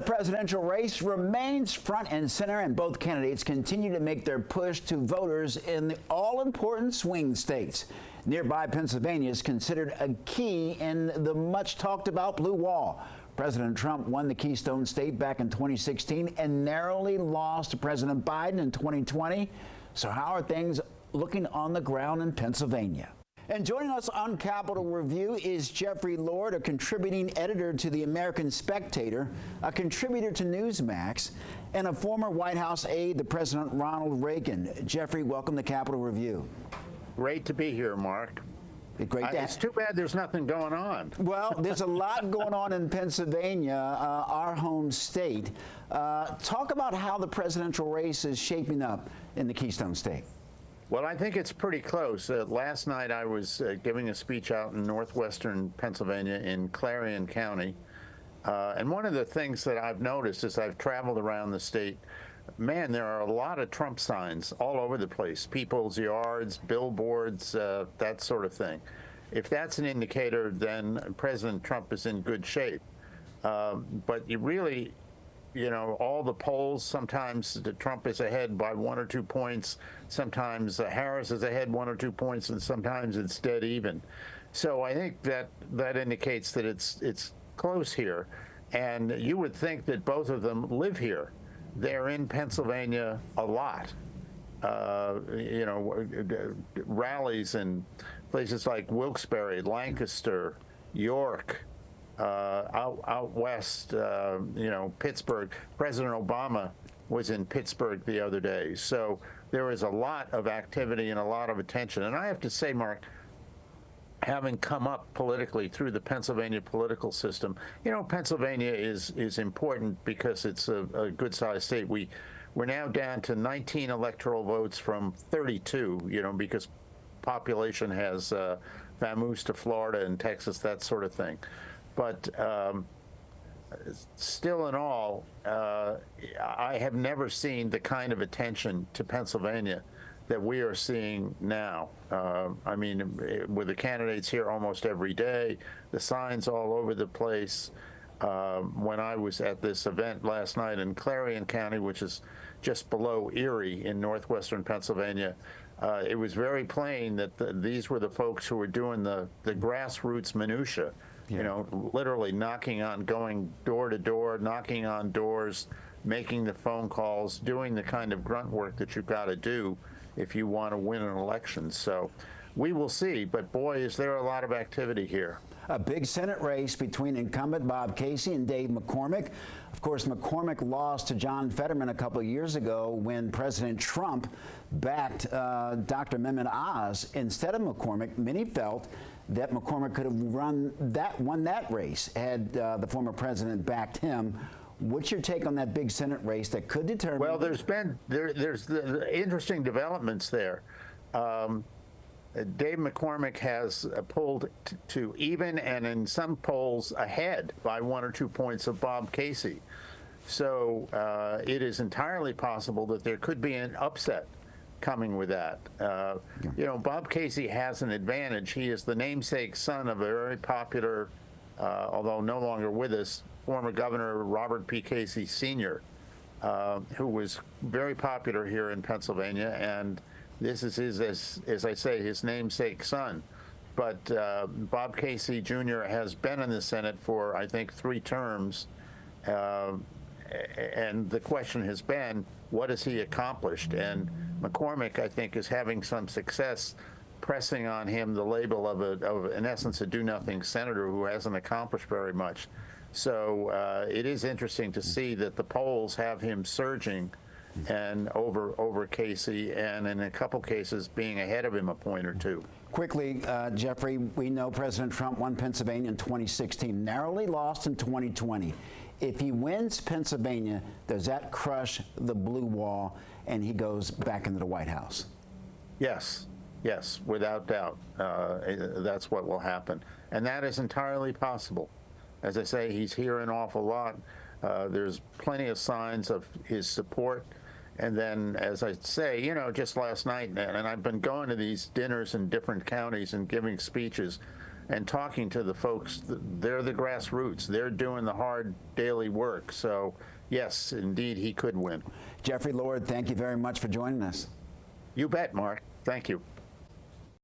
presidential race remains front and center, and both candidates continue to make their push to voters in the all-important swing states. Nearby Pennsylvania is considered a key in the much-talked-about blue wall. President Trump won the Keystone State back in 2016 and narrowly lost to President Biden in 2020. So how are things looking on the ground in Pennsylvania? And joining us on Capitol Review is Jeffrey Lord, a contributing editor to the American Spectator, a contributor to Newsmax, and a former White House aide to President Ronald Reagan. Jeffrey, welcome to Capitol Review. Great to be here, Mark. It's too bad there's nothing going on. Well, there's a lot going on in Pennsylvania, our home state. Talk about how the presidential race is shaping up in the Keystone State. Well, I think it's pretty close. Last night I was giving a speech out in northwestern Pennsylvania in Clarion County. And one of the things that I've noticed as I've traveled around the state, man, there are a lot of Trump signs all over the place. People's yards, billboards, that sort of thing. If that's an indicator, then President Trump is in good shape. But you really, you know, all the polls, sometimes Trump is ahead by 1 or 2 points. Sometimes Harris is ahead 1 or 2 points, and sometimes it's dead even. So I think that indicates that it's close here. And you would think that both of them live here. They're in Pennsylvania a lot. You know, rallies in places like Wilkes-Barre, Lancaster, York, out west, you know, Pittsburgh. President Obama was in Pittsburgh the other day. So there is a lot of activity and a lot of attention. And I have to say, Mark, having come up politically through the Pennsylvania political system, you know, Pennsylvania is important because it's a good-sized state. We're now down to 19 electoral votes from 32, you know, because population has vamoosed to Florida and Texas, that sort of thing. But still in all, I have never seen the kind of attention to Pennsylvania that we are seeing now. I mean, with the candidates here almost every day, the signs all over the place. When I was at this event last night in Clarion County, which is just below Erie in northwestern Pennsylvania, it was very plain that these were the folks who were doing the grassroots minutia. Yeah. You know, literally going door to door, knocking on doors, making the phone calls, doing the kind of grunt work that you've got to do if you want to win an election. So we will see, but boy, is there a lot of activity here. A big Senate race between incumbent Bob Casey and Dave McCormick. Of course, McCormick lost to John Fetterman a couple of years ago when President Trump backed Dr. Mehmet Oz instead of McCormick. Many felt that McCormick could have won that race had the former president backed him. What's your take on that big Senate race that could determine? Well, there's the interesting developments there. Dave McCormick has pulled to even, and in some polls ahead by 1 or 2 points of Bob Casey. So it is entirely possible that there could be an upset coming with that. You know, Bob Casey has an advantage. He is the namesake son of a very popular, although no longer with us, former Governor Robert P. Casey Sr., who was very popular here in Pennsylvania, and this is his, as I say, his namesake son. But Bob Casey Jr. has been in the Senate for, I think, 3 terms, and the question has been, what has he accomplished? And McCormick, I think, is having some success pressing on him the label of in essence, a do-nothing senator who hasn't accomplished very much. So it is interesting to see that the polls have him surging and over Casey, and in a couple cases being ahead of him a point or two. Quickly, Jeffrey, we know President Trump won Pennsylvania in 2016, narrowly lost in 2020. If he wins Pennsylvania, does that crush the blue wall and he goes back into the White House? Yes, yes, without doubt. That's what will happen. And that is entirely possible. As I say, he's here an awful lot. There's plenty of signs of his support. And then, as I say, you know, just last night, and I've been going to these dinners in different counties and giving speeches, and talking to the folks, they're the grassroots. They're doing the hard daily work. So, yes, indeed, he could win. Jeffrey Lord, thank you very much for joining us. You bet, Mark. Thank you.